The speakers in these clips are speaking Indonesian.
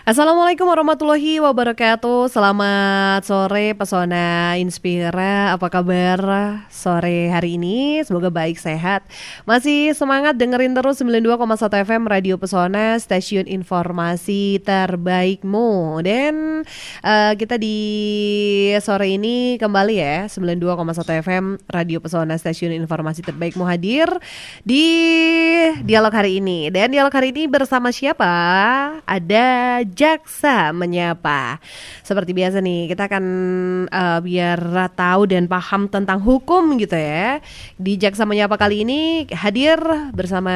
Assalamualaikum warahmatullahi wabarakatuh. Selamat sore Pesona Inspira. Apa kabar sore hari ini? Semoga baik sehat. Masih semangat dengerin terus 92,1 FM Radio Pesona, stasiun informasi terbaikmu. Dan kita di sore ini kembali ya 92,1 FM Radio Pesona, stasiun informasi terbaikmu hadir di dialog hari ini. Dan dialog hari ini bersama siapa? Ada Jaksa Menyapa. Seperti biasa nih, kita akan biar tahu dan paham tentang hukum gitu ya. Di Jaksa Menyapa kali ini hadir bersama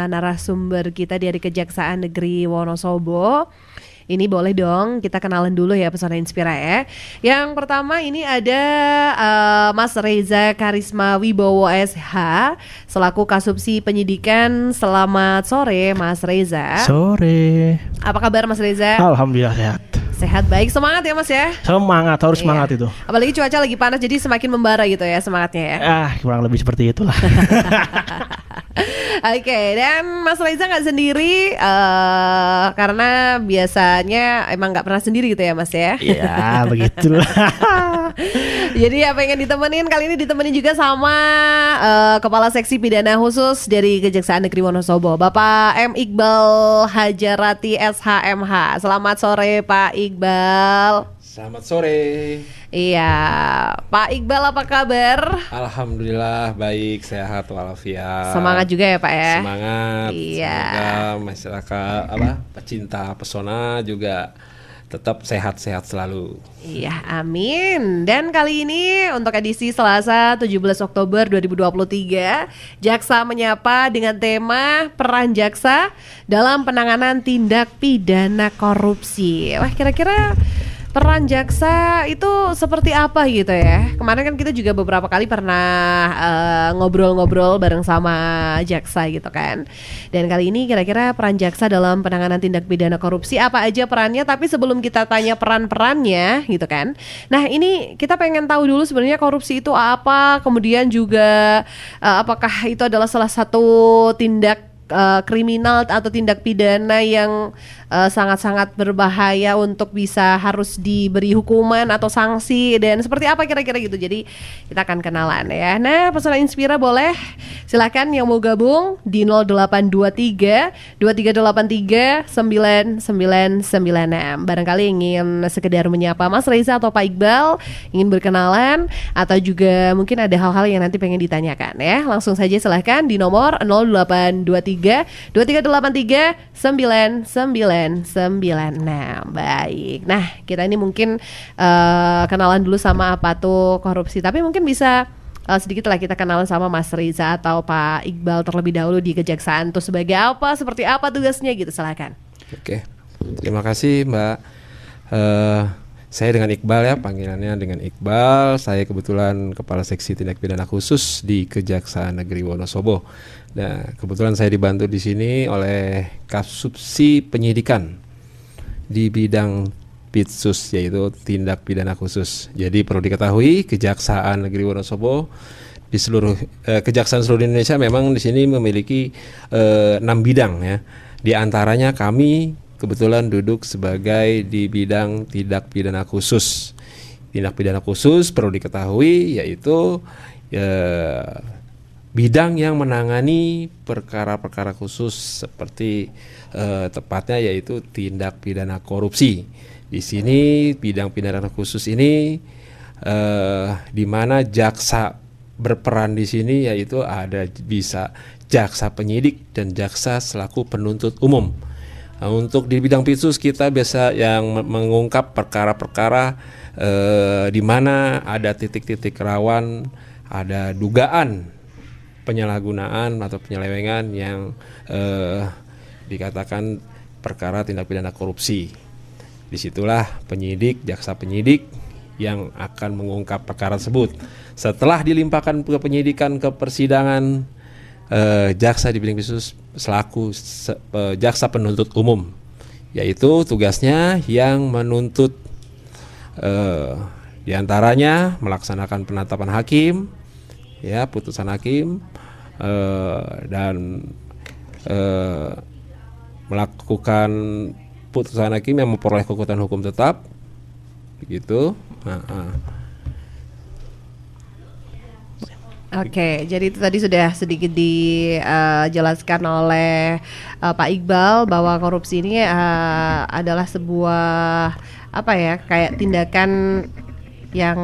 narasumber kita dari Kejaksaan Negeri Wonosobo. Ini boleh dong kita kenalan dulu ya Pesona Inspira ya. Yang pertama ini ada Mas Reza Karisma Wibowo SH selaku Kasubsi Penyidikan. Selamat sore Mas Reza. Sore. Apa kabar Mas Reza? Alhamdulillah sehat. Sehat baik, semangat ya Mas ya. Semangat, harus semangat itu. Apalagi cuaca lagi panas jadi semakin membara gitu ya semangatnya ya. Kurang lebih seperti itulah. Oke, dan Mas Reza nggak sendiri karena biasanya emang nggak pernah sendiri gitu ya Mas ya. Ya begitulah. Jadi apa yang ditemenin kali ini ditemenin juga sama Kepala Seksi Pidana Khusus dari Kejaksaan Negeri Wonosobo, Bapak M. Iqbal Hajarati SHMH. Selamat sore Pak Iqbal. Selamat sore. Iya, Pak Iqbal apa kabar? Alhamdulillah baik, sehat walafiat. Semangat juga ya Pak ya. Semangat. Iya. Semoga masyarakat pecinta pesona juga tetap sehat-sehat selalu. Iya, amin. Dan kali ini untuk edisi Selasa 17 Oktober 2023, Jaksa Menyapa dengan tema Peran Jaksa dalam Penanganan Tindak Pidana Korupsi. Wah, kira-kira peran jaksa itu seperti apa gitu ya? Kemarin kan kita juga beberapa kali pernah ngobrol-ngobrol bareng sama jaksa gitu kan. Dan kali ini kira-kira peran jaksa dalam penanganan tindak pidana korupsi apa aja perannya? Tapi sebelum kita tanya peran-perannya gitu kan. Nah ini kita pengen tahu dulu sebenarnya korupsi itu apa? Kemudian juga apakah itu adalah salah satu tindak kriminal atau tindak pidana yang sangat-sangat berbahaya untuk bisa harus diberi hukuman atau sanksi, dan seperti apa kira-kira gitu. Jadi kita akan kenalan ya. Nah Pesona Inspira boleh silakan yang mau gabung di 0823 2383 9996. Barangkali ingin sekedar menyapa Mas Reza atau Pak Iqbal, ingin berkenalan, atau juga mungkin ada hal-hal yang nanti pengen ditanyakan ya. Langsung saja silakan di nomor 0823 2383 9996. Baik. Nah, kita ini mungkin kenalan dulu sama apa tuh korupsi. Tapi mungkin bisa sedikit lah kita kenalan sama Mas Reza atau Pak Iqbal terlebih dahulu di Kejaksaan tuh sebagai apa, seperti apa tugasnya gitu. Silakan. Oke. Terima kasih Mbak. Saya dengan Iqbal ya, panggilannya dengan Iqbal. Saya kebetulan Kepala Seksi Tindak Pidana Khusus di Kejaksaan Negeri Wonosobo. Nah, kebetulan saya dibantu di sini oleh Kasubsi Penyidikan di bidang Pitsus, yaitu tindak pidana khusus. Jadi perlu diketahui Kejaksaan Negeri Wonosobo di seluruh kejaksaan seluruh Indonesia memang di sini memiliki 6 bidang ya. Di antaranya kami kebetulan duduk sebagai di bidang tindak pidana khusus. Tindak pidana khusus perlu diketahui yaitu bidang yang menangani perkara-perkara khusus seperti tepatnya yaitu tindak pidana korupsi. Di sini bidang pidana khusus ini di mana jaksa berperan di sini yaitu ada bisa jaksa penyidik dan jaksa selaku penuntut umum. Nah, untuk di bidang pitsus kita biasa yang mengungkap perkara-perkara di mana ada titik-titik rawan, ada dugaan penyalahgunaan atau penyelewengan yang dikatakan perkara tindak pidana korupsi. Disitulah penyidik, jaksa penyidik yang akan mengungkap perkara tersebut. Setelah dilimpahkan ke penyidikan ke persidangan, jaksa di bidang khusus selaku jaksa penuntut umum, yaitu tugasnya yang menuntut diantaranya melaksanakan penetapan hakim, ya putusan hakim, dan melakukan putusan hakim yang memperoleh kekuatan hukum tetap, begitu. Oke, jadi itu tadi sudah sedikit dijelaskan oleh Pak Iqbal bahwa korupsi ini adalah sebuah kayak tindakan yang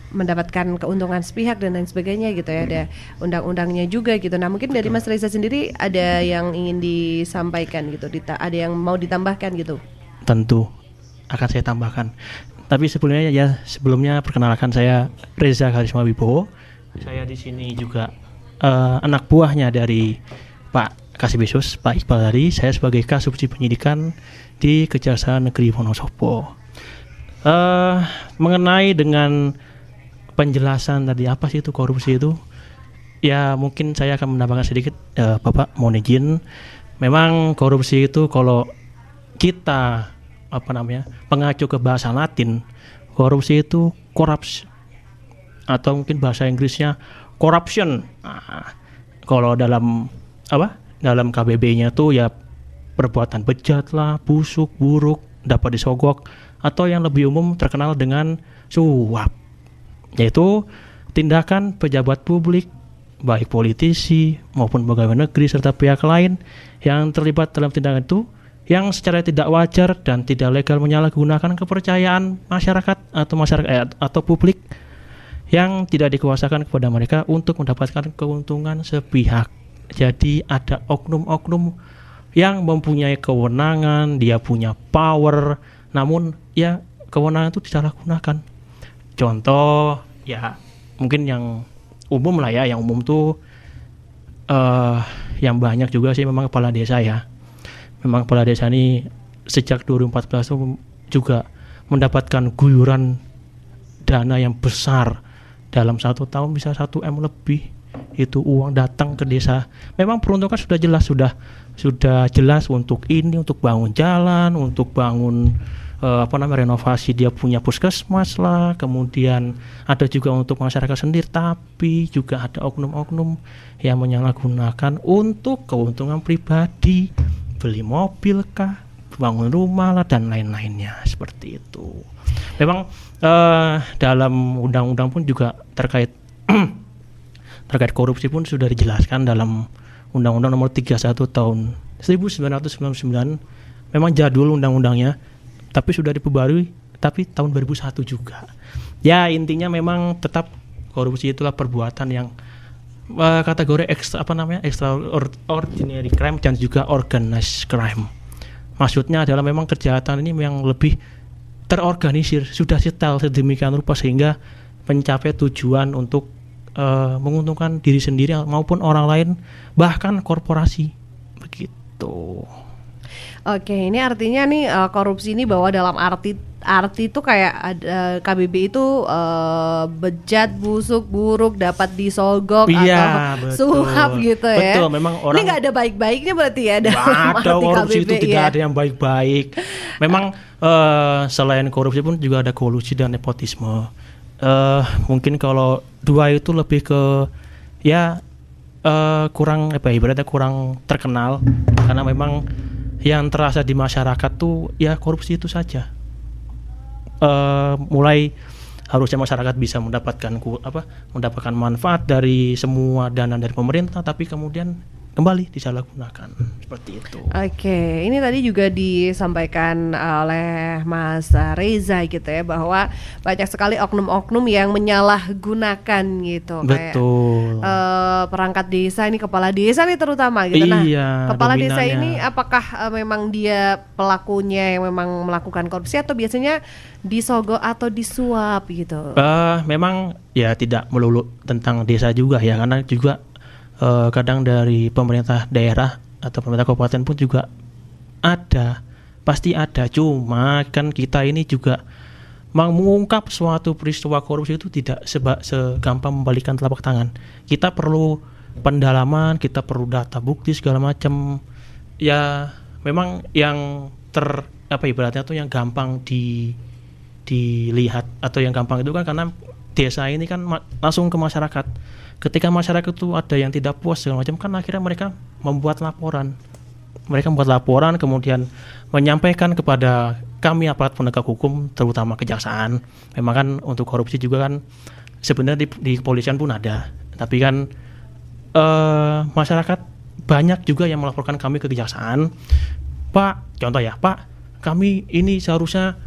mendapatkan keuntungan sepihak dan lain sebagainya gitu ya, ada undang-undangnya juga gitu. Nah mungkin dari Mas Reza sendiri ada yang ingin disampaikan gitu, ada yang mau ditambahkan gitu? Tentu akan saya tambahkan. Tapi sebelumnya perkenalkan, saya Reza Karisma Wibowo. Saya di sini juga anak buahnya dari Pak Kasibisus, Pak Iqbal tadi. Saya sebagai Kasubdit Penyidikan di Kejaksaan Negeri Wonosobo. Mengenai dengan penjelasan tadi apa sih itu korupsi itu, ya mungkin saya akan menambahkan sedikit. Bapak mohon izin, memang korupsi itu kalau kita mengacu ke bahasa Latin, korupsi itu corruption, atau mungkin bahasa Inggrisnya corruption. Kalau dalam KBB-nya tuh ya perbuatan bejat lah, busuk, buruk, dapat disogok, atau yang lebih umum terkenal dengan suap, yaitu tindakan pejabat publik, baik politisi maupun pegawai negeri serta pihak lain yang terlibat dalam tindakan itu yang secara tidak wajar dan tidak legal menyalahgunakan kepercayaan masyarakat atau publik yang tidak dikuasakan kepada mereka untuk mendapatkan keuntungan sepihak. Jadi ada oknum-oknum yang mempunyai kewenangan, dia punya power, namun ya kewenangan itu disalahgunakan. Contoh ya mungkin yang umum lah ya, yang umum tuh yang banyak juga sih memang kepala desa ya. Memang kepala desa ini sejak 2014 tuh juga mendapatkan guyuran dana yang besar. Dalam 1 tahun bisa 1 M lebih itu uang datang ke desa. Memang peruntukan sudah jelas untuk ini, untuk bangun jalan, untuk bangun renovasi, dia punya puskesmas lah, kemudian ada juga untuk masyarakat sendiri, tapi juga ada oknum-oknum yang menyalahgunakan untuk keuntungan pribadi, beli mobil kah, bangun rumah lah dan lain-lainnya seperti itu. Memang dalam undang-undang pun juga terkait korupsi pun sudah dijelaskan dalam Undang-Undang Nomor 31 tahun 1999. Memang jadul undang-undangnya, tapi sudah diperbarui, tapi tahun 2001 juga. Ya intinya memang tetap korupsi itulah perbuatan yang kategori extraordinary crime dan juga organized crime. Maksudnya adalah memang kejahatan ini yang lebih terorganisir, sudah sedemikian rupa sehingga mencapai tujuan untuk menguntungkan diri sendiri maupun orang lain, bahkan korporasi begitu. Oke, ini artinya nih korupsi ini bahwa dalam arti itu kayak KBB itu bejat, busuk, buruk, dapat disogok atau suap gitu ya. Betul, memang orang ini nggak ada baik-baiknya berarti ya dalam ada arti korupsi KBB, itu tidak ada yang baik-baik. Memang selain korupsi pun juga ada kolusi dan nepotisme. Mungkin kalau dua itu lebih ke kurang ibaratnya kurang terkenal, karena memang yang terasa di masyarakat tuh ya korupsi itu saja. Mulai harusnya masyarakat bisa mendapatkan manfaat dari semua dana dari pemerintah, tapi kemudian kembali disalahgunakan seperti itu. Oke, ini tadi juga disampaikan oleh Mas Reza gitu ya, bahwa banyak sekali oknum-oknum yang menyalahgunakan gitu. Betul. Kayak perangkat desa ini, kepala desa nih terutama gitu. Nah, kepala desa ini apakah memang dia pelakunya yang memang melakukan korupsi atau biasanya disogok atau disuap gitu? Memang ya tidak melulu tentang desa juga ya, karena juga kadang dari pemerintah daerah atau pemerintah kabupaten pun juga pasti ada. Cuma kan kita ini juga mengungkap suatu peristiwa korupsi itu tidak segampang membalikan telapak tangan. Kita perlu pendalaman, kita perlu data bukti segala macam. Ya memang yang ibaratnya tuh yang gampang dilihat atau yang gampang itu kan karena desa ini kan langsung ke masyarakat. Ketika masyarakat itu ada yang tidak puas segala macam, kan akhirnya mereka membuat laporan. mereka membuat laporan kemudian menyampaikan kepada kami aparat penegak hukum, terutama kejaksaan. Memang kan untuk korupsi juga kan sebenarnya di kepolisian pun ada, tapi kan masyarakat banyak juga yang melaporkan kami ke kejaksaan. Pak, contoh ya, Pak, kami ini seharusnya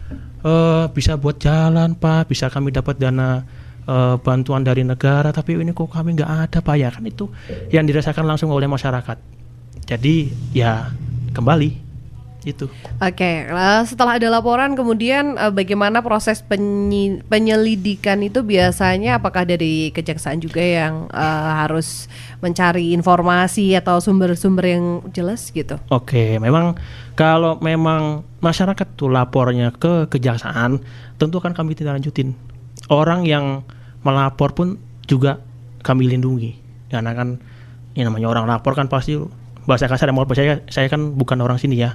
bisa buat jalan, Pak, bisa kami dapat dana bantuan dari negara, tapi ini kok kami nggak ada, Pak. Ya kan itu yang dirasakan langsung oleh masyarakat. Jadi ya kembali itu. Oke, setelah ada laporan kemudian bagaimana proses penyelidikan itu biasanya, apakah dari kejaksaan juga yang harus mencari informasi atau sumber-sumber yang jelas gitu? Oke, memang kalau memang masyarakat tuh lapornya ke kejaksaan, tentu kan kami tidak lanjutin. Orang yang melapor pun juga kami lindungi, karena kan ini namanya orang lapor kan pasti bahasa kasar, saya kan bukan orang sini ya.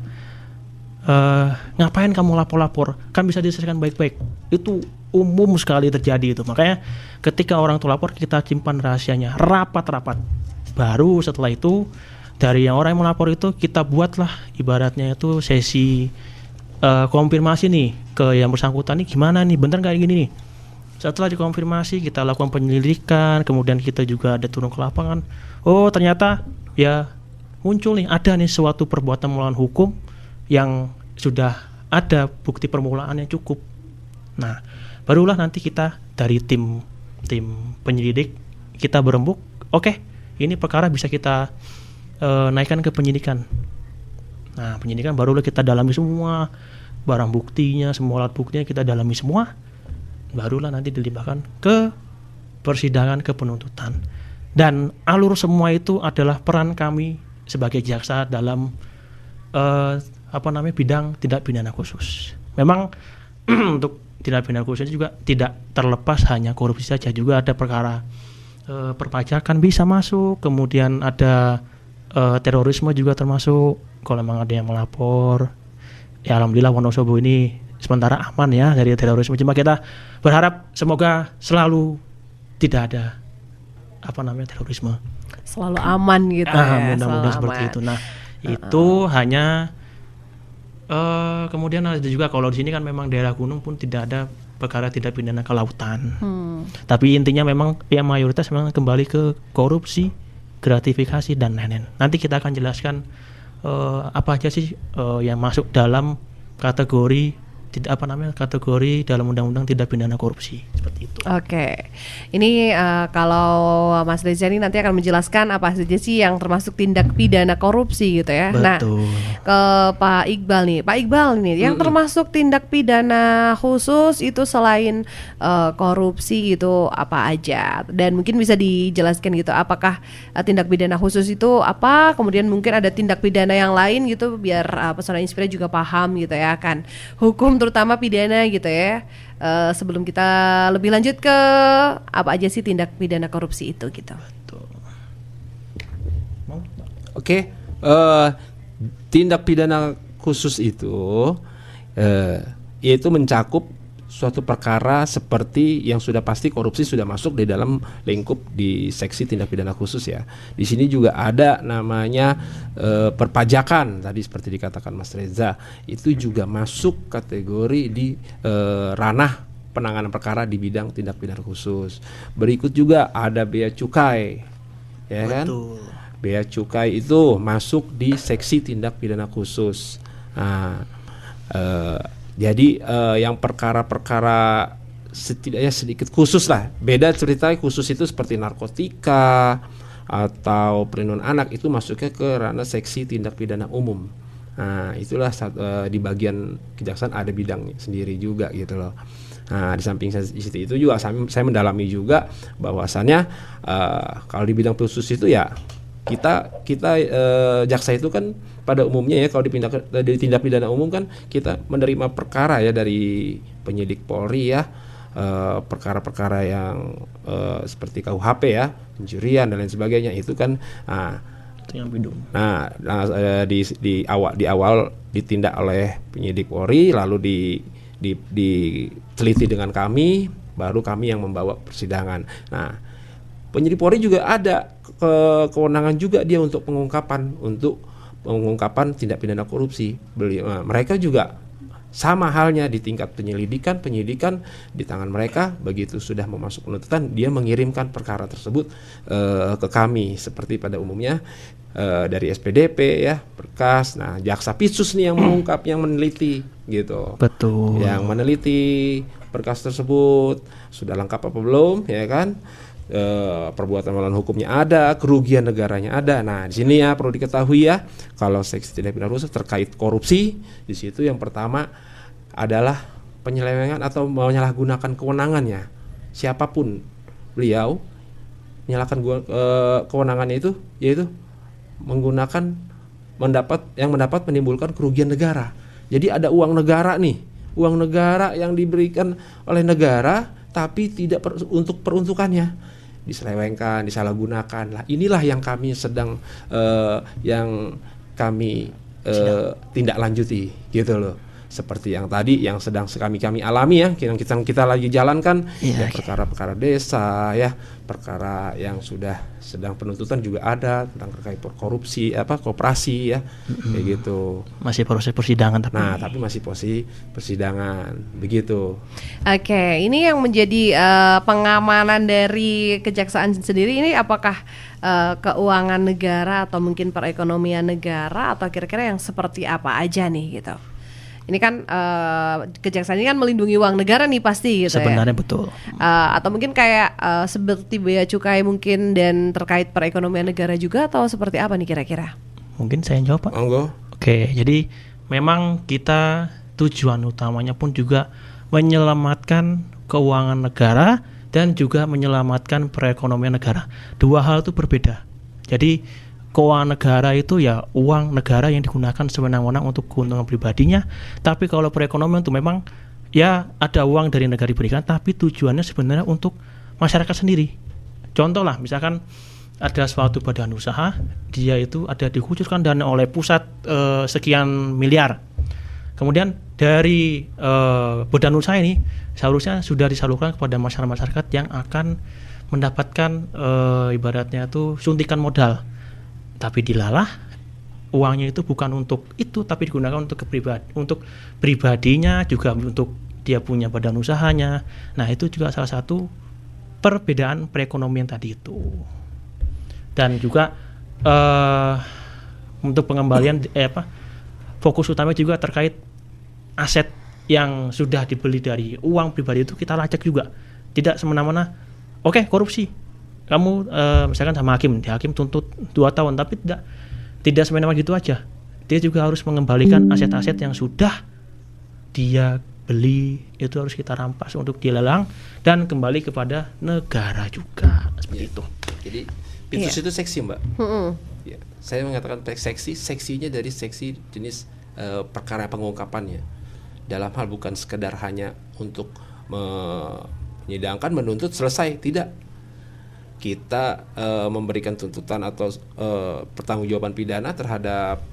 Ngapain kamu lapor-lapor? Kan bisa diselesaikan baik-baik. Itu umum sekali terjadi itu. Makanya ketika orang tuh lapor, kita simpan rahasianya rapat-rapat. Baru setelah itu dari yang orang yang melapor itu kita buatlah ibaratnya itu sesi konfirmasi nih ke yang bersangkutan nih, gimana nih, bener nggak gini nih. Setelah dikonfirmasi kita lakukan penyelidikan, kemudian kita juga ada turun ke lapangan. Oh ternyata ya muncul nih, ada nih suatu perbuatan melawan hukum yang sudah ada bukti permulaan yang cukup. Nah, barulah nanti kita dari tim penyelidik kita berembuk, oke, ini perkara bisa kita naikkan ke penyidikan. Nah, penyidikan barulah kita dalami semua barang buktinya, semua alat buktinya kita dalami semua. Barulah nanti dilimpahkan ke persidangan, ke penuntutan. Dan alur semua itu adalah peran kami sebagai jaksa dalam bidang tindak pidana khusus. Memang untuk tindak pidana khusus juga tidak terlepas hanya korupsi saja, juga ada perkara perpajakan bisa masuk, kemudian ada terorisme juga termasuk kalau memang ada yang melapor. Ya alhamdulillah Wonosobo ini sementara aman ya dari terorisme, cuma kita berharap semoga selalu tidak ada terorisme. Selalu aman gitu ya. Mudah-mudahan seperti itu. Nah, itu hanya kemudian ada juga kalau di sini kan memang daerah gunung pun tidak ada perkara tidak pidana kelautan. Tapi intinya memang yang mayoritas memang kembali ke korupsi, gratifikasi dan lain-lain. Nanti kita akan jelaskan apa aja sih yang masuk dalam kategori kategori dalam undang-undang tidak pidana korupsi seperti itu. Oke, ini kalau Mas Reza ini nanti akan menjelaskan apa saja sih yang termasuk tindak pidana korupsi gitu ya. Betul. Nah, ke Pak Iqbal nih, yang termasuk tindak pidana khusus itu selain korupsi gitu apa aja? Dan mungkin bisa dijelaskan gitu, apakah tindak pidana khusus itu apa? Kemudian mungkin ada tindak pidana yang lain gitu, biar pesona Inspira juga paham gitu ya kan hukum terutama pidana gitu ya. Sebelum kita lebih lanjut ke apa aja sih tindak pidana korupsi itu gitu. Oke, tindak pidana khusus itu yaitu mencakup suatu perkara seperti yang sudah pasti korupsi sudah masuk di dalam lingkup di seksi tindak pidana khusus ya. Di sini juga ada namanya perpajakan tadi seperti dikatakan Mas Reza, itu juga masuk kategori di ranah penanganan perkara di bidang tindak pidana khusus. Berikut juga ada bea cukai, ya kan? Bea cukai itu masuk di seksi tindak pidana khusus. Nah, jadi yang perkara-perkara setidaknya sedikit khusus lah. Beda ceritanya khusus itu seperti narkotika atau perlindungan anak, itu masuknya ke ranah seksi tindak pidana umum. Nah, itulah di bagian kejaksaan ada bidangnya sendiri juga gitu loh. Nah, di samping itu juga saya mendalami juga bahwasannya kalau di bidang khusus itu ya kita jaksa itu kan pada umumnya ya kalau di tindak pidana umum kan kita menerima perkara ya dari penyidik Polri ya, perkara-perkara yang seperti KUHP ya, pencurian dan lain sebagainya itu kan di awal ditindak oleh penyidik Polri, lalu diteliti dengan kami, baru kami yang membawa persidangan. Nah, penyidik Polri juga ada kewenangan juga dia untuk pengungkapan, untuk pengungkapan tindak pidana korupsi. Mereka juga sama halnya di tingkat penyidikan di tangan mereka. Begitu sudah memasuk penuntutan, dia mengirimkan perkara tersebut ke kami seperti pada umumnya dari SPDP ya, berkas. Nah, jaksa Pitsus nih yang mengungkap, yang meneliti gitu. Betul. Yang meneliti berkas tersebut sudah lengkap apa belum, ya kan? Perbuatan melawan hukumnya ada, kerugian negaranya ada. Nah, di sini ya perlu diketahui ya, kalau seksi tindak pidana khusus terkait korupsi, di situ yang pertama adalah penyelewengan atau menyalahgunakan kewenangannya. Siapapun beliau menyalahkan kewenangannya itu, yaitu mendapat menimbulkan kerugian negara. Jadi ada uang negara nih, uang negara yang diberikan oleh negara tapi tidak untuk peruntukannya, diselewengkan, disalahgunakan. Lah inilah yang kami sedang tindak lanjuti gitu loh. Seperti yang tadi yang sedang kami alami ya, yang kita lagi jalankan ya, perkara-perkara desa ya, perkara yang sudah sedang penuntutan juga ada tentang terkait korupsi koperasi ya, kayak gitu. Masih proses persidangan tapi. Nah, tapi masih posisi persidangan begitu. Oke, ini yang menjadi pengamanan dari kejaksaan sendiri ini apakah keuangan negara atau mungkin perekonomian negara atau kira-kira yang seperti apa aja nih gitu? Ini kan kejaksaan ini kan melindungi uang negara nih pasti gitu. Sebenarnya ya. Betul. Atau mungkin kayak seperti bea cukai mungkin dan terkait perekonomian negara juga, atau seperti apa nih kira-kira? Mungkin saya jawab Pak. Monggo. Oke, jadi memang kita tujuan utamanya pun juga menyelamatkan keuangan negara dan juga menyelamatkan perekonomian negara. Dua hal itu berbeda. Jadi keuangan negara itu ya uang negara yang digunakan sewenang-wenang untuk keuntungan pribadinya. Tapi kalau perekonomian itu memang ya ada uang dari negara diberikan, tapi tujuannya sebenarnya untuk masyarakat sendiri. Contoh lah, misalkan ada suatu badan usaha, dia itu ada dikhususkan dana oleh pusat sekian miliar. Kemudian dari badan usaha ini seharusnya sudah disalurkan kepada masyarakat yang akan mendapatkan ibaratnya itu suntikan modal. Tapi dilalah uangnya itu bukan untuk itu, tapi digunakan untuk pribadinya, juga untuk dia punya badan usahanya. Nah, itu juga salah satu perbedaan perekonomian tadi itu. Dan juga untuk pengembalian fokus utama juga terkait aset yang sudah dibeli dari uang pribadi itu kita lacak juga. Tidak semena-mena korupsi. Kamu misalkan sama hakim tuntut 2 tahun, tapi tidak semena-mena gitu aja. Dia juga harus mengembalikan aset-aset yang sudah dia beli, itu harus kita rampas untuk dilelang dan kembali kepada negara juga, seperti itu. Jadi Pitsus itu seksi, Mbak. Ya, saya mengatakan seksinya dari seksi jenis perkara pengungkapannya. Dalam hal bukan sekedar hanya untuk menyidangkan, menuntut, selesai, tidak. Kita memberikan tuntutan atau pertanggungjawaban pidana terhadap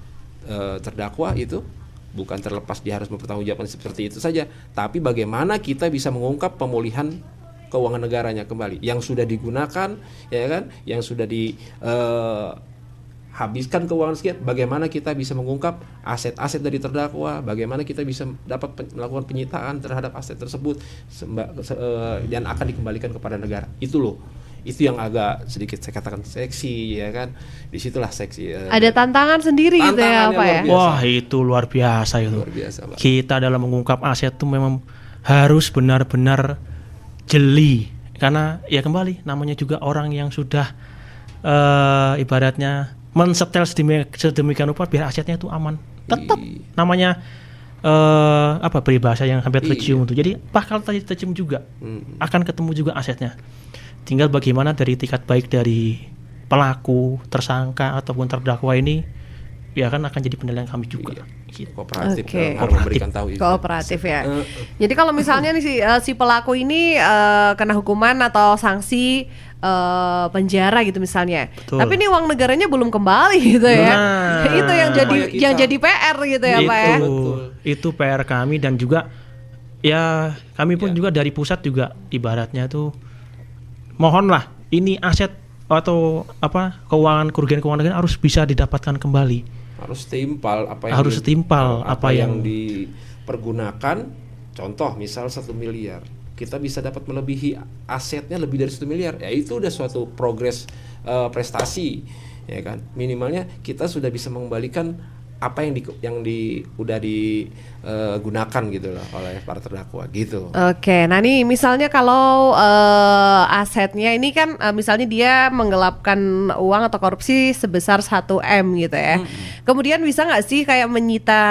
terdakwa itu bukan terlepas dia harus mempertanggungjawabkan seperti itu saja, tapi bagaimana kita bisa mengungkap pemulihan keuangan negaranya kembali yang sudah digunakan, ya kan, yang sudah dihabiskan keuangan sekian, bagaimana kita bisa mengungkap aset-aset dari terdakwa, bagaimana kita bisa dapat melakukan penyitaan terhadap aset tersebut dan akan dikembalikan kepada negara. Itu loh. Itu yang agak sedikit saya katakan seksi, ya kan. Disitulah seksi. Ada tantangan sendiri gitu ya, Pak ya. Wah, itu luar biasa itu. Luar biasa, Pak. Kita dalam mengungkap aset itu memang harus benar-benar jeli, karena ya kembali namanya juga orang yang sudah ibaratnya mensetel sedemikian rupa biar asetnya itu aman. Tetap namanya peribahasa yang hampir tercium itu. Jadi bakal tercium juga. Akan ketemu juga asetnya. Tinggal bagaimana dari etikat baik dari pelaku, tersangka ataupun terdakwa ini ya kan akan jadi penilaian kami juga. Gitu. Kooperatif, harus memberikan tahu itu. Kooperatif ya. Jadi kalau misalnya nih si pelaku ini kena hukuman atau sanksi penjara gitu misalnya. Betul. Tapi ini uang negaranya belum kembali gitu ya. Itu yang jadi PR gitu ya, Pak ya. Itu PR kami, dan juga ya kami pun juga dari pusat juga ibaratnya tuh mohonlah ini aset atau kerugian keuangan negara harus bisa didapatkan kembali. harus setimpal Harus setimpal apa yang dipergunakan. Contoh misal 1 miliar, kita bisa dapat melebihi asetnya lebih dari 1 miliar, ya itu udah suatu progres, prestasi, ya kan. Minimalnya kita sudah bisa mengembalikan apa yang udah digunakan gitu loh oleh para terdakwa gitu. Oke, nah nih misalnya kalau asetnya ini kan misalnya dia menggelapkan uang atau korupsi sebesar 1 M gitu ya. Kemudian bisa nggak sih kayak menyita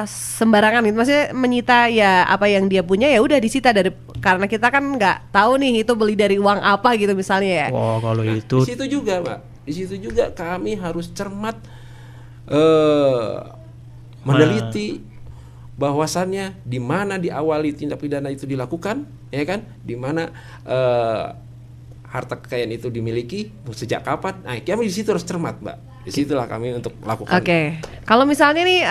sembarangan gitu? Maksudnya menyita ya apa yang dia punya ya udah disita karena kita kan nggak tahu nih itu beli dari uang apa gitu misalnya ya. Wah, kalau itu Di situ juga, Mbak. Di situ juga kami harus cermat meneliti bahwasannya di mana diawali tindak pidana itu dilakukan, ya kan? Di mana harta kekayaan itu dimiliki, sejak kapan? Nah, kami di situ harus cermat, Mbak. Disitulah kami untuk lakukan. Oke, kalau misalnya nih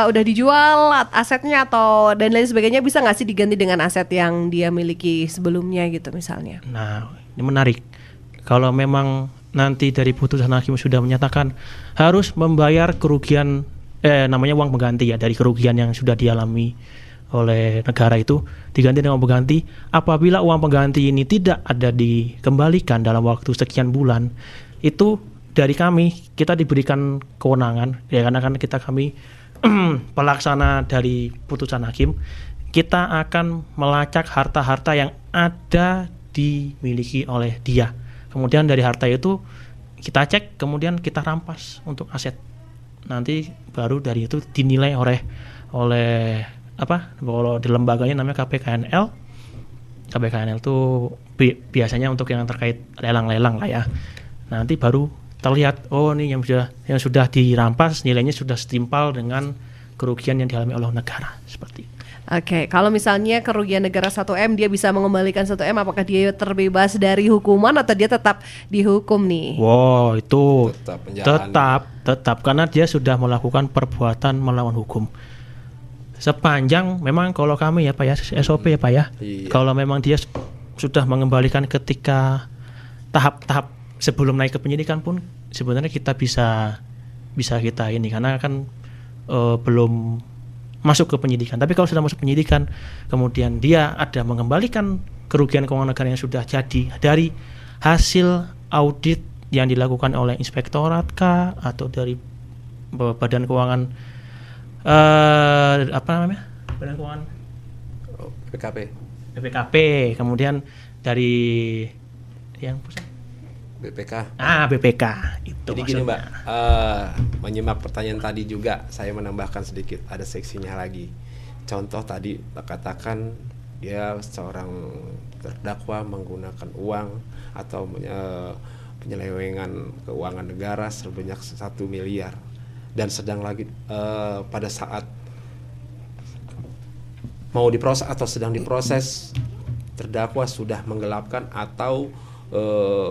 udah dijual asetnya atau dan lain sebagainya, bisa nggak sih diganti dengan aset yang dia miliki sebelumnya gitu misalnya? Nah, ini menarik. Kalau memang nanti dari putusan hakim sudah menyatakan harus membayar kerugian, namanya uang pengganti ya, dari kerugian yang sudah dialami oleh negara itu diganti dengan uang pengganti. Apabila uang pengganti ini tidak ada dikembalikan dalam waktu sekian bulan, itu dari kita diberikan kewenangan ya, karena kan kami pelaksana dari putusan hakim, kita akan melacak harta-harta yang ada dimiliki oleh dia. Kemudian dari harta itu kita cek, kemudian kita rampas untuk aset. Nanti baru dari itu dinilai oleh apa? Kalau di lembaganya namanya KPKNL. KPKNL itu biasanya untuk yang terkait lelang-lelang lah ya. Nanti baru terlihat, oh ini yang sudah dirampas nilainya sudah setimpal dengan kerugian yang dialami oleh negara, seperti itu. Oke, kalau misalnya kerugian negara 1 M, dia bisa mengembalikan 1 M, apakah dia terbebas dari hukuman atau dia tetap dihukum nih? Wow, itu tetap karena dia sudah melakukan perbuatan melawan hukum. Sepanjang memang kalau kami ya Pak ya, SOP ya Pak ya. Iya. Kalau memang dia sudah mengembalikan ketika tahap-tahap sebelum naik ke penyidikan pun sebenarnya kita bisa kita ini, karena kan belum masuk ke penyidikan. Tapi kalau sudah masuk penyidikan, kemudian dia ada mengembalikan kerugian keuangan negara yang sudah jadi dari hasil audit yang dilakukan oleh inspektorat kah, atau dari badan keuangan badan keuangan BPKP, kemudian dari yang pusat BPK. BPK itu. Jadi maksudnya. gini Mbak, menyimak pertanyaan tadi juga saya menambahkan sedikit, ada seksinya lagi. Contoh tadi katakan dia seorang terdakwa menggunakan uang atau penyelewengan keuangan negara sebanyak 1 miliar dan sedang lagi pada saat mau diproses atau sedang diproses, terdakwa sudah menggelapkan atau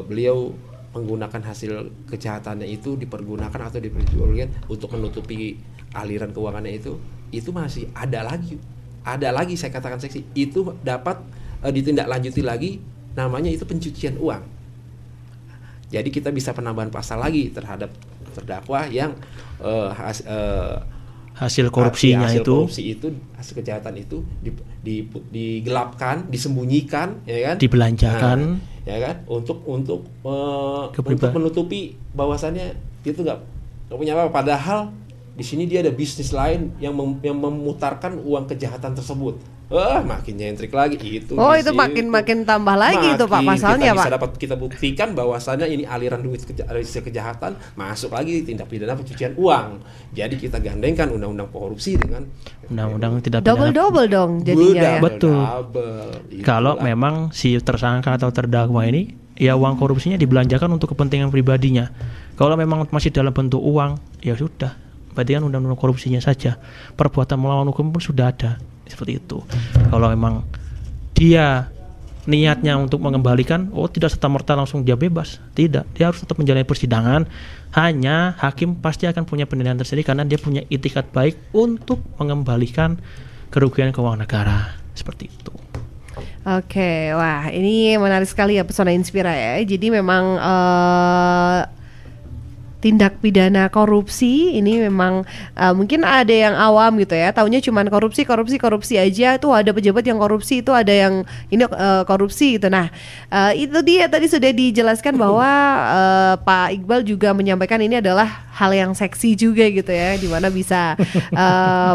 beliau menggunakan hasil kejahatannya itu dipergunakan atau diperjualbelikan untuk menutupi aliran keuangannya itu masih ada lagi saya katakan seksi itu dapat ditindaklanjuti lagi, namanya itu pencucian uang. Jadi kita bisa penambahan pasal lagi terhadap terdakwa yang hasil korupsinya hasil kejahatan itu digelapkan, disembunyikan, ya kan? Dibelanjakan, ya kan? Untuk menutupi bahwasannya dia tuh nggak punya apa. Padahal di sini dia ada bisnis lain yang memutarkan uang kejahatan tersebut. Makin nyentrik lagi itu. Oh, itu makin tambah lagi itu Pak pasalnya Pak. Kita buktikan bahwasannya ini aliran duit kejahatan masuk lagi tindak pidana pencucian uang. Jadi kita gandengkan undang-undang korupsi dengan undang-undang tidak pidana. Double dong jadinya ya. Betul. Kalau memang si tersangka atau terdakwa ini ya uang korupsinya dibelanjakan untuk kepentingan pribadinya. Kalau memang masih dalam bentuk uang, ya sudah. Berarti kan undang-undang korupsinya saja. Perbuatan melawan hukum pun sudah ada. Seperti itu. Kalau memang dia niatnya untuk mengembalikan, tidak serta-merta langsung dia bebas. Tidak, dia harus tetap menjalani persidangan. Hanya hakim pasti akan punya penilaian tersendiri karena dia punya itikat baik untuk mengembalikan kerugian keuangan negara. Seperti itu. Oke, wah ini menarik sekali ya Pesona Inspira ya. Jadi memang tindak pidana korupsi ini memang mungkin ada yang awam gitu ya, taunya cuman korupsi aja, tuh ada pejabat yang korupsi, itu ada yang ini korupsi gitu. Nah, itu dia tadi sudah dijelaskan bahwa Pak Iqbal juga menyampaikan ini adalah hal yang seksi juga gitu ya, dimana bisa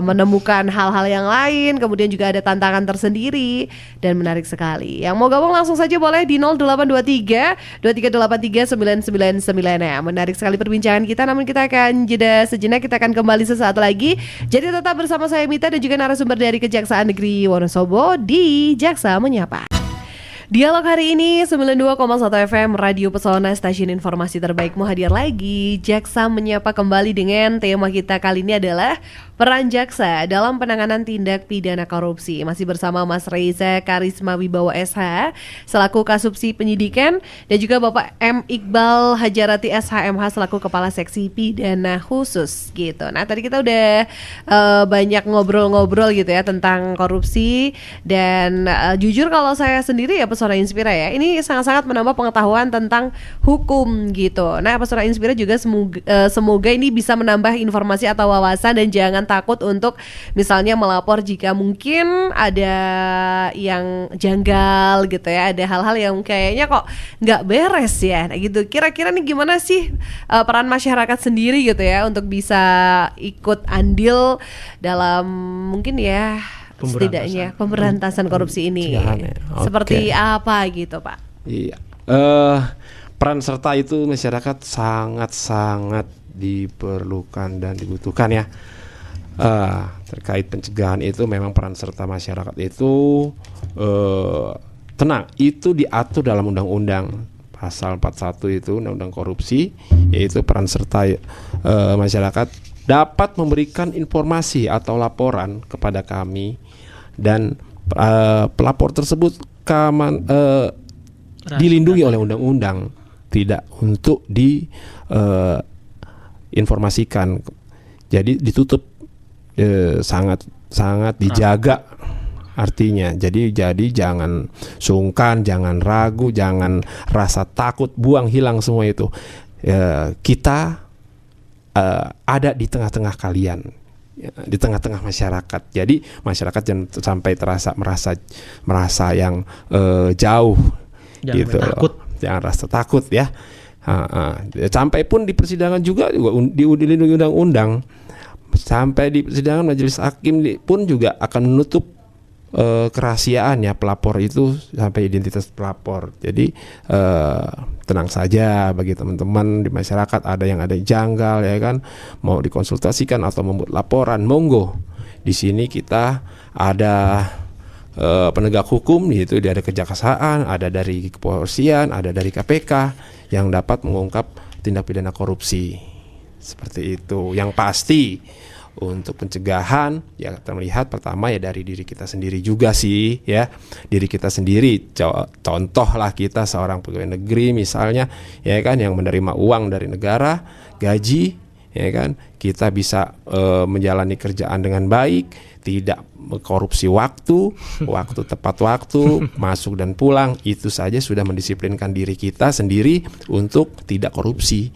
menemukan hal-hal yang lain, kemudian juga ada tantangan tersendiri dan menarik sekali. Yang mau gabung langsung saja boleh di 0823 2383 999 ya. Menarik sekali perbincangan kita, namun kita akan jeda sejenak, kita akan kembali sesaat lagi. Jadi tetap bersama saya Mita dan juga narasumber dari Kejaksaan Negeri Wonosobo di Jaksa Menyapa. Dialog hari ini 92,1 FM Radio Pesona, stasiun informasi terbaikmu hadir lagi. Jaksa Menyapa kembali dengan tema kita kali ini adalah peran jaksa dalam penanganan tindak pidana korupsi. Masih bersama Mas Reza Karisma Wibawa SH selaku Kasubsi Penyidikan dan juga Bapak M. Iqbal Hajarati SHMH selaku Kepala Seksi Pidana Khusus gitu. Nah, tadi kita udah banyak ngobrol-ngobrol gitu ya tentang korupsi dan jujur kalau saya sendiri ya Pesona Inspira ya, ini sangat-sangat menambah pengetahuan tentang hukum gitu. Nah, Pesona Inspira juga semoga ini bisa menambah informasi atau wawasan, dan jangan takut untuk misalnya melapor jika mungkin ada yang janggal gitu ya, ada hal-hal yang kayaknya kok nggak beres ya gitu. Kira-kira nih gimana sih peran masyarakat sendiri gitu ya untuk bisa ikut andil dalam mungkin ya setidaknya pemberantasan korupsi ini. Seperti apa gitu Pak? Iya, peran serta itu masyarakat sangat-sangat diperlukan dan dibutuhkan ya. Terkait pencegahan itu memang peran serta masyarakat itu tenang, itu diatur dalam undang-undang pasal 41 itu undang-undang korupsi, yaitu peran serta masyarakat dapat memberikan informasi atau laporan kepada kami, dan pelapor tersebut dilindungi oleh undang-undang, tidak untuk diinformasikan. Jadi ditutup, sangat dijaga artinya. Jadi jangan sungkan, jangan ragu, jangan rasa takut, buang hilang semua itu. Kita ada di tengah-tengah kalian, di tengah-tengah masyarakat. Jadi masyarakat jangan sampai merasa yang jauh, jangan gitu takut. Jangan rasa takut ya. Sampai pun di persidangan juga dilindungi undang-undang. Sampai di persidangan majelis hakim pun juga akan menutup kerahasiaan ya pelapor itu sampai identitas pelapor. Jadi tenang saja bagi teman-teman di masyarakat, ada yang janggal ya kan, mau dikonsultasikan atau membuat laporan, monggo. Di sini kita ada penegak hukum, yaitu ada kejaksaan, ada dari kepolisian, ada dari KPK yang dapat mengungkap tindak pidana korupsi. Seperti itu. Yang pasti untuk pencegahan ya kita melihat pertama ya dari diri kita sendiri juga sih ya, diri kita sendiri. Contohlah kita seorang pegawai negeri misalnya ya kan, yang menerima uang dari negara, gaji ya kan, kita bisa menjalani kerjaan dengan baik, tidak korupsi waktu tepat waktu, masuk dan pulang, itu saja sudah mendisiplinkan diri kita sendiri untuk tidak korupsi.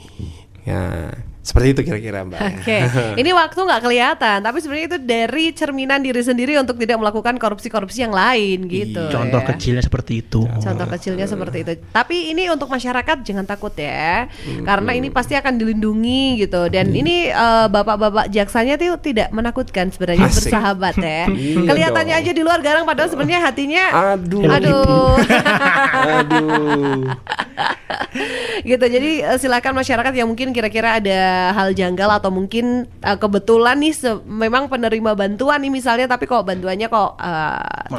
Ya, seperti itu kira-kira Mbak. Oke. Ini waktu nggak kelihatan, tapi sebenarnya itu dari cerminan diri sendiri untuk tidak melakukan korupsi-korupsi yang lain gitu. Contoh ya. Kecilnya seperti itu. Contoh kecilnya seperti itu. Tapi ini untuk masyarakat jangan takut ya, karena ini pasti akan dilindungi gitu. Dan ini bapak-bapak jaksanya tuh tidak menakutkan sebenarnya, bersahabat ya. Kelihatannya aja di luar garang, padahal sebenarnya hatinya aduh. Gitu. Jadi silakan masyarakat yang mungkin kira-kira ada hal janggal atau mungkin kebetulan nih memang penerima bantuan nih misalnya, tapi kok bantuannya kok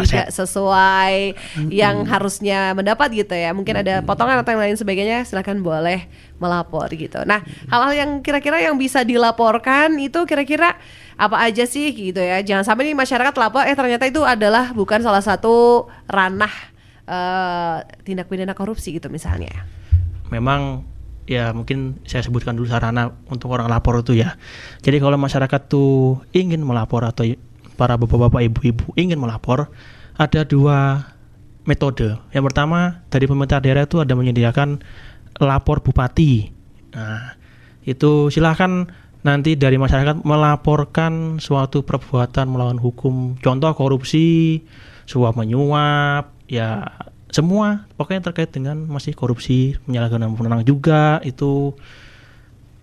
tidak sesuai yang harusnya mendapat gitu ya, mungkin ada potongan atau yang lain sebagainya, silakan boleh melapor gitu. Nah, hal-hal yang kira-kira yang bisa dilaporkan itu kira-kira apa aja sih gitu ya, jangan sampai nih masyarakat lapor ternyata itu adalah bukan salah satu ranah tindak pidana korupsi gitu misalnya. Memang ya mungkin saya sebutkan dulu sarana untuk orang lapor itu ya. Jadi kalau masyarakat tuh ingin melapor atau para bapak-bapak ibu-ibu ingin melapor, ada dua metode. Yang pertama dari pemerintah daerah itu ada menyediakan lapor bupati. Nah, Itu silahkan nanti dari masyarakat melaporkan suatu perbuatan melawan hukum, contoh korupsi, suap menyuap, ya semua pokoknya terkait dengan masih korupsi, penyalahgunaan wewenang juga itu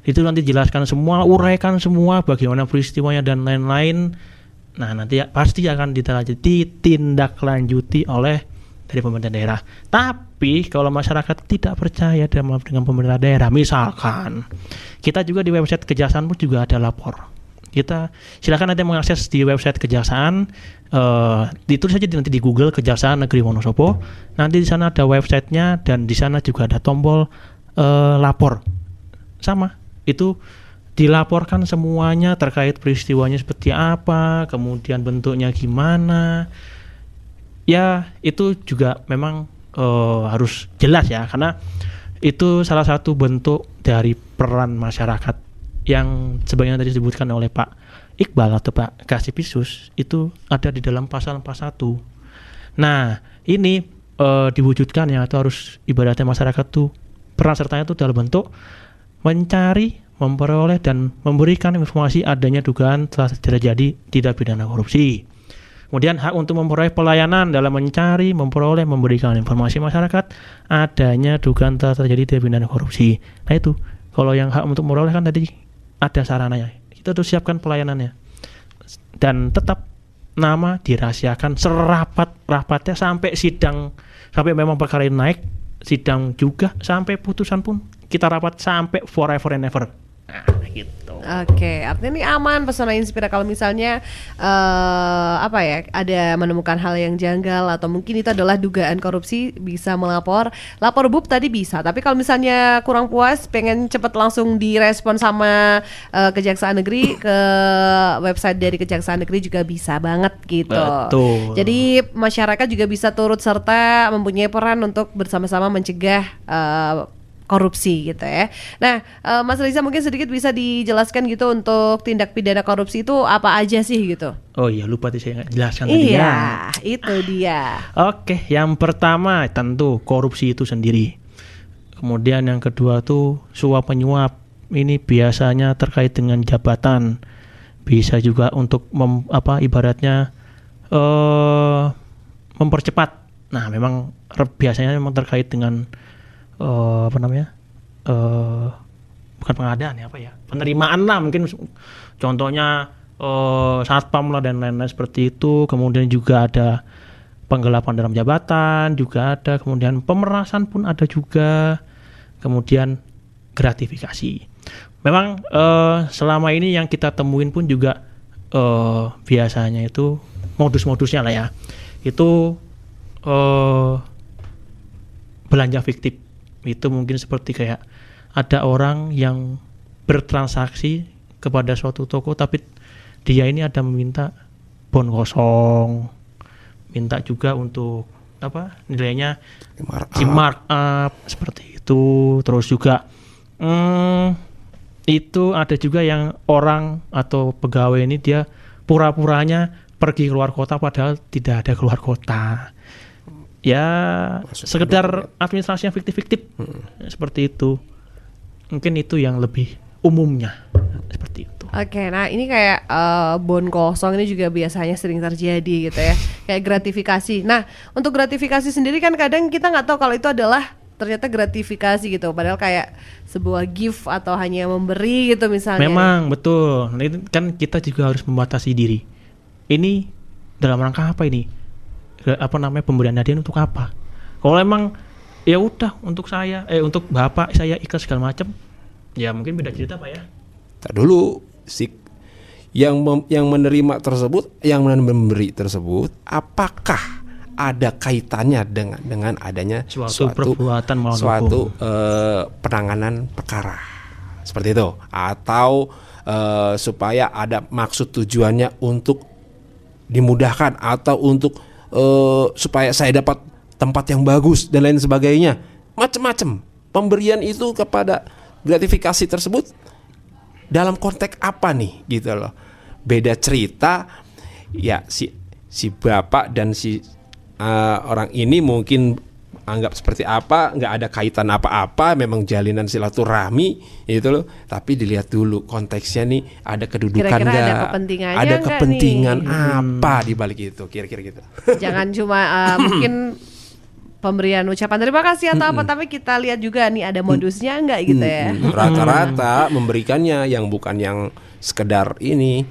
nanti jelaskan semua, uraikan semua bagaimana peristiwanya dan lain-lain. Nah nanti pasti akan ditindaklanjuti oleh dari pemerintah daerah. Tapi kalau masyarakat tidak percaya dengan pemerintah daerah, misalkan kita juga di website kejaksaan pun juga ada lapor. Kita silakan nanti mengakses di website kejaksaan, ditulis saja nanti di Google Kejaksaan Negeri Wonosobo. Nanti di sana ada websitenya dan di sana juga ada tombol lapor. Sama, itu dilaporkan semuanya terkait peristiwanya seperti apa, kemudian bentuknya gimana. Ya itu juga memang harus jelas ya, karena itu salah satu bentuk dari peran masyarakat yang sebagaimana tadi disebutkan oleh Pak Iqbal atau Pak Kasipisus, itu ada di dalam pasal 41. Nah ini diwujudkan ya, atau harus ibaratnya masyarakat tuh peran sertanya itu dalam bentuk mencari, memperoleh dan memberikan informasi adanya dugaan telah terjadi tindak pidana korupsi. Kemudian hak untuk memperoleh pelayanan dalam mencari, memperoleh, memberikan informasi masyarakat adanya dugaan telah terjadi tindak pidana korupsi. Nah itu, kalau yang hak untuk memperoleh kan tadi ada sarananya. Kita harus siapkan pelayanannya. Dan tetap nama dirahasiakan serapat-rapatnya sampai sidang, sampai memang perkara ini naik, sidang juga, sampai putusan pun kita rapat sampai forever and ever. Nah gitu. Oke, artinya ini aman Pesona Inspira kalau misalnya ada menemukan hal yang janggal atau mungkin itu adalah dugaan korupsi, bisa lapor BUP tadi bisa. Tapi kalau misalnya kurang puas, pengen cepet langsung direspon sama Kejaksaan Negeri, ke website dari Kejaksaan Negeri juga bisa banget gitu. Betul. Jadi masyarakat juga bisa turut serta mempunyai peran untuk bersama-sama mencegah korupsi gitu ya. Nah, Mas Riza mungkin sedikit bisa dijelaskan gitu untuk tindak pidana korupsi itu apa aja sih gitu? Oh iya, lupa tadi saya nggak jelaskan tadi ya. Iya, itu dia. Oke, yang pertama tentu korupsi itu sendiri. Kemudian yang kedua tuh suap menyuap. Ini biasanya terkait dengan jabatan. Bisa juga untuk ibaratnya mempercepat. Nah, memang biasanya memang terkait dengan bukan pengadaan ya, penerimaan lah mungkin, contohnya satpam lah dan lain-lain seperti itu. Kemudian juga ada penggelapan dalam jabatan juga ada, kemudian pemerasan pun ada juga, kemudian gratifikasi. Memang selama ini yang kita temuin pun juga biasanya itu modus-modusnya lah ya, itu belanja fiktif. Itu mungkin seperti kayak ada orang yang bertransaksi kepada suatu toko, tapi dia ini ada meminta bon kosong, minta juga untuk nilainya di markup seperti itu. Terus juga itu ada juga yang orang atau pegawai ini dia pura-puranya pergi keluar kota padahal tidak ada keluar kota. Ya sekedar administrasi yang fiktif-fiktif seperti itu. Mungkin itu yang lebih umumnya seperti itu. Oke, nah ini kayak bon kosong ini juga biasanya sering terjadi gitu ya, kayak gratifikasi. Nah untuk gratifikasi sendiri kan kadang kita nggak tahu kalau itu adalah ternyata gratifikasi gitu, padahal kayak sebuah gift atau hanya memberi gitu misalnya. Memang betul. Nah, itu kan kita juga harus membatasi diri. Ini dalam rangka apa ini? Pemberian hadiah untuk apa? Kalau emang ya udah untuk saya, untuk bapak saya ikhlas segala macam, ya mungkin beda cerita Pak ya. Tak dulu yang menerima tersebut, yang memberi tersebut, apakah ada kaitannya dengan adanya suatu perbuatan melawan hukum, penanganan perkara seperti itu, atau supaya ada maksud tujuannya untuk dimudahkan atau untuk supaya saya dapat tempat yang bagus dan lain sebagainya, macam-macam pemberian itu kepada gratifikasi tersebut dalam konteks apa nih gitu loh. Beda cerita ya, si bapak dan si orang ini mungkin anggap seperti apa, nggak ada kaitan apa-apa, memang jalinan silaturahmi itu loh. Tapi dilihat dulu konteksnya nih, ada kedudukan Kira-kira ada nggak, kepentingannya ada nggak kepentingan nih? apa di balik itu, kira-kira gitu. Jangan cuma mungkin pemberian ucapan terima kasih atau apa, tapi kita lihat juga nih ada modusnya enggak gitu ya. Rata-rata memberikannya yang bukan yang sekedar ini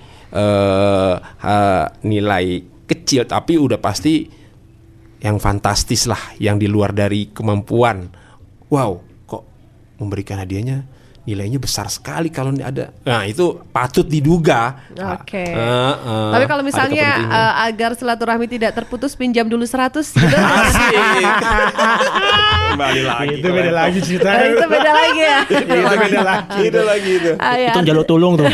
nilai kecil, tapi udah pasti yang fantastis lah, yang di luar dari kemampuan. Wow, kok memberikan hadiahnya nilainya besar sekali kalau ada. Nah, itu patut diduga. Oke. Tapi kalau misalnya agar silaturahmi tidak terputus, pinjam dulu 100 gitu. Kembali lagi. Itu beda lagi ceritanya. Itu beda lagi ya. Itu lagi itu. Itu jaluk tulung tuh.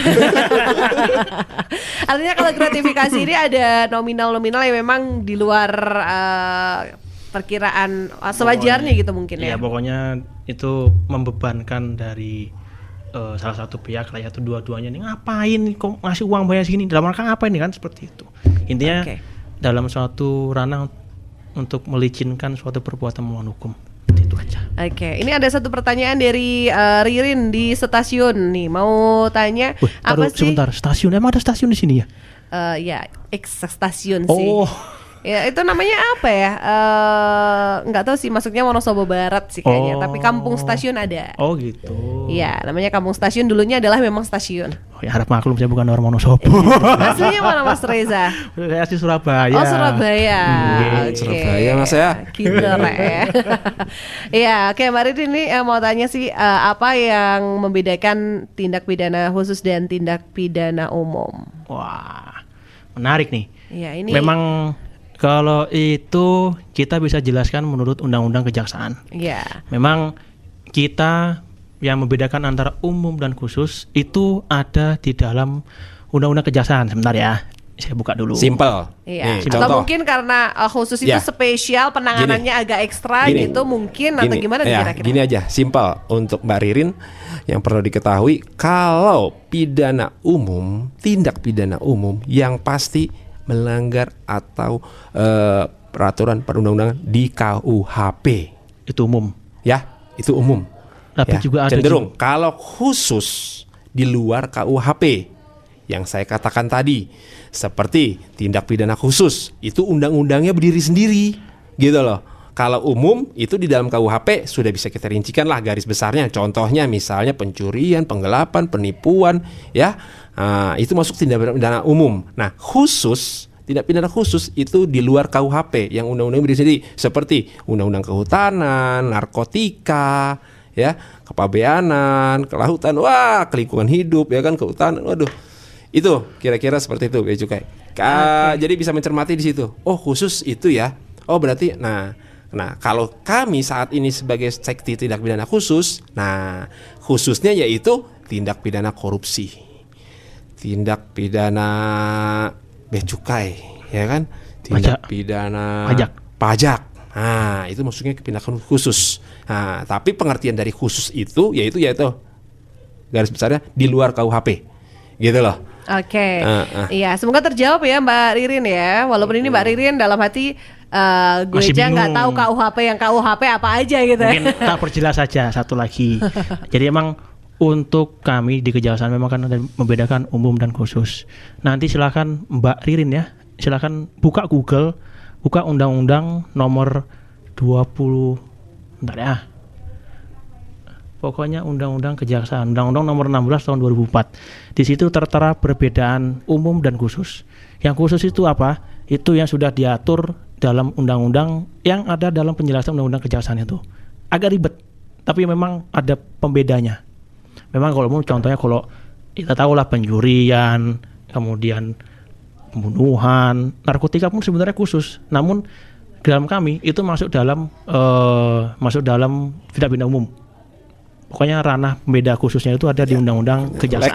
Artinya kalau gratifikasi ini ada nominal-nominal yang memang di luar perkiraan sewajarnya gitu mungkin ya. Iya, pokoknya itu membebankan dari salah satu pihak lah, atau dua-duanya nih, ngapain kok ngasih uang banyak segini, dalam rangka apa ini kan, seperti itu. Intinya dalam suatu ranah untuk melicinkan suatu perbuatan melawan hukum. Itu aja. Oke, ini ada satu pertanyaan dari Ririn di stasiun nih, mau tanya apa sih? Sebentar, stasiun, emang ada stasiun di sini ya? Ya, stasiun sih. Oh. Ya, itu namanya apa ya? Nggak tahu sih, masuknya Wonosobo Barat sih kayaknya. Tapi kampung stasiun ada. Oh gitu. Iya, namanya kampung stasiun, dulunya adalah memang stasiun. Oh, ya harap maklum, saya bukan orang Wonosobo. Aslinya mana Mas Reza? Saya asli Surabaya. Oh, Surabaya. Oke. Surabaya Mas ya. Gitu ya. Iya, oke, Mbak Ridin ini mau tanya sih, apa yang membedakan tindak pidana khusus dan tindak pidana umum? Wah, menarik nih. Iya, ini memang kalau itu kita bisa jelaskan menurut Undang-Undang Kejaksaan. Iya. Memang kita yang membedakan antara umum dan khusus itu ada di dalam Undang-Undang Kejaksaan. Sebentar ya, saya buka dulu. Simple. Iya. Nih, Atau contoh. mungkin karena khusus itu spesial, penanganannya agak ekstra gitu mungkin, atau gimana ya, kira-kira? Gini aja, simple untuk Mbak Ririn yang perlu diketahui, kalau pidana umum, tindak pidana umum yang pasti melanggar atau peraturan perundang-undangan di KUHP. Itu umum. Ya, itu umum. Tapi Ya, juga ada cenderung kalau khusus di luar KUHP yang saya katakan tadi, seperti tindak pidana khusus, itu undang-undangnya berdiri sendiri, gitu loh. Kalau umum itu di dalam KUHP sudah bisa kita rincikan lah garis besarnya. Contohnya misalnya pencurian, penggelapan, penipuan, ya. Itu masuk tindak pidana umum. Nah, khusus, tindak pidana khusus itu di luar KUHP yang undang-undang berdiri sendiri, seperti undang-undang kehutanan, narkotika, ya, kepabeanan, kelautan, wah, kelingkungan hidup, ya kan, kehutanan, waduh. Itu kira-kira seperti itu, Bea Cukai. Jadi bisa mencermati di situ. Oh, khusus itu ya. Oh, berarti nah kalau kami saat ini sebagai sekti tindak pidana khusus, nah khususnya yaitu tindak pidana korupsi, tindak pidana Bea Cukai, ya kan, tindak pidana pajak. Nah, itu maksudnya tindakan khusus. Nah, tapi pengertian dari khusus itu yaitu garis besarnya di luar KUHP, gitu loh. Oke, Iya, semoga terjawab ya Mbak Ririn ya. Walaupun ini Mbak Ririn dalam hati gue aja nggak tahu KUHP yang KUHP apa aja gitu. Mungkin tak perjelas saja satu lagi. Jadi emang untuk kami di Kejaksaan memang kan ada membedakan umum dan khusus. Nanti silakan Mbak Ririn ya, silakan buka Google, buka Undang-Undang nomor 20, bentar ya. Pokoknya Undang-Undang Kejaksaan, Undang-Undang nomor 16 tahun 2004. Di situ tertera perbedaan umum dan khusus. Yang khusus itu apa? Itu yang sudah diatur dalam undang-undang yang ada dalam penjelasan Undang-Undang Kejaksaan itu. Agak ribet, tapi memang ada pembedanya. Memang kalau contohnya kalau kita tahu lah pencurian, kemudian pembunuhan, narkotika pun sebenarnya khusus. Namun dalam kami itu masuk dalam tindak pidana umum. Pokoknya ranah pembeda khususnya itu ada di Undang-Undang Kejaksaan.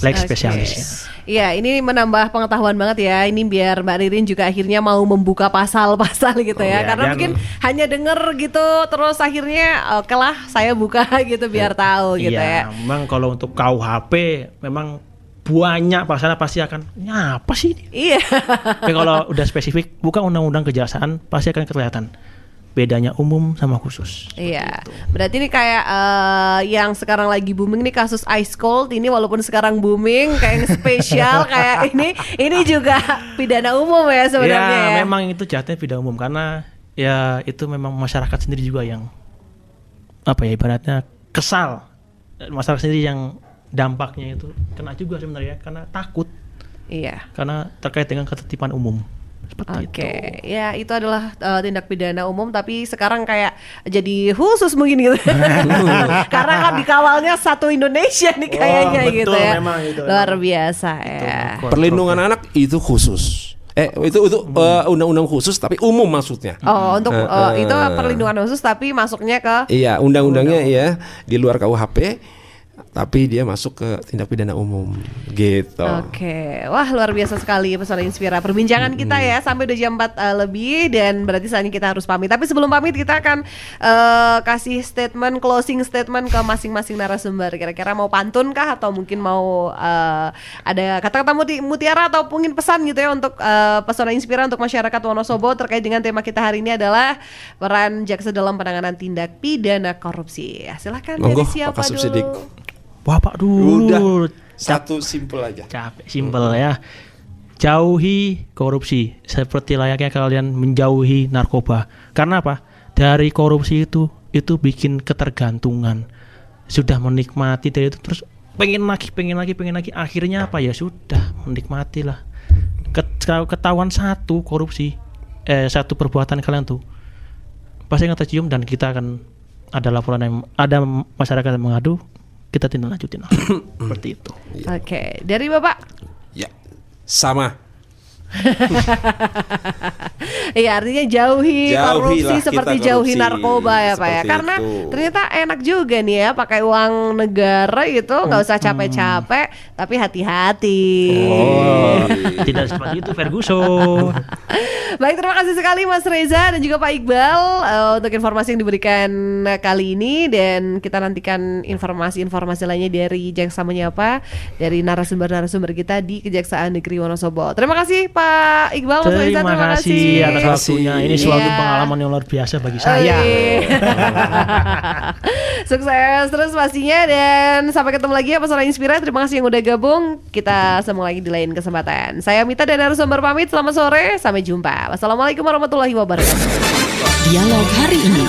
Lex spesialis. Iya, ini menambah pengetahuan banget ya. Ini biar Mbak Ririn juga akhirnya mau membuka pasal-pasal gitu ya. Karena mungkin hanya denger gitu, terus akhirnya oke lah saya buka gitu biar tahu gitu ya. Memang kalau untuk KUHP memang banyak pasalnya pasti akan apa sih ini? Iya. Tapi kalau udah spesifik buka Undang-Undang Kejaksaan pasti akan kelihatan. bedanya umum sama khusus. Iya, berarti ini kayak yang sekarang lagi booming nih kasus Ice Cold ini, walaupun sekarang booming kayak yang spesial kayak ini juga pidana umum ya sebenarnya ya. Memang itu jatuhnya pidana umum karena ya itu memang masyarakat sendiri juga yang apa ya ibaratnya kesal, masyarakat sendiri yang dampaknya itu kena juga sebenarnya karena takut. Iya. Karena terkait dengan ketertiban umum. Seperti itu. Ya itu adalah tindak pidana umum, tapi sekarang kayak jadi khusus mungkin gitu. Karena kan dikawalnya satu Indonesia nih kayaknya betul, gitu ya. Memang itu, luar biasa ya. Perlindungan anak itu khusus. Itu undang-undang khusus tapi umum maksudnya. Untuk itu perlindungan khusus tapi masuknya ke Iya, undang-undangnya ya di luar KUHP tapi dia masuk ke tindak pidana umum gitu. Oke, wah luar biasa sekali Pesona Inspira perbincangan kita ya sampai udah jam 4 lebih dan berarti saatnya kita harus pamit. Tapi sebelum pamit kita akan kasih closing statement ke masing-masing narasumber. Kira-kira mau pantun kah atau mungkin mau ada kata-kata mutiara atau mungkin pesan gitu ya untuk Pesona Inspira untuk masyarakat Wonosobo terkait dengan tema kita hari ini adalah peran jaksa dalam penanganan tindak pidana korupsi. Ya, silahkan dari siapa Pak dulu? Subsidik. Bapak dulu. Udah satu simple aja. Capek simple ya. Jauhi korupsi seperti layaknya kalian menjauhi narkoba. Karena apa? Dari korupsi itu bikin ketergantungan. Sudah menikmati dari itu terus pengen lagi. Akhirnya apa ya sudah menikmatilah. Ketahuan satu korupsi, satu perbuatan kalian tuh pasti akan tercium dan kita akan ada laporan yang ada masyarakat yang mengadu. Kita tindak lanjutin seperti itu. Oke, dari Bapak? Ya, sama. Iya artinya jauhi korupsi seperti jauhi narkoba ya Pak ya. Karena ternyata enak juga nih ya pakai uang negara itu nggak usah capek-capek tapi hati-hati. Tidak seperti itu Ferguson. Baik, terima kasih sekali Mas Reza dan juga Pak Iqbal untuk informasi yang diberikan kali ini, dan kita nantikan informasi-informasi lainnya dari Jaksa Menyapa dari narasumber-narasumber kita di Kejaksaan Negeri Wonosobo. Terima kasih Pak Iqbal, Mas Reza, terima kasih atas waktunya. Ini suatu pengalaman yang luar biasa bagi saya. Sukses terus pastinya dan sampai ketemu lagi ya Pesona Inspira. Terima kasih yang udah gabung. Kita sambung lagi di lain kesempatan. Saya Mita dan narasumber pamit. Selamat sore, sampai jumpa. Wassalamualaikum warahmatullahi wabarakatuh. Dialog hari ini.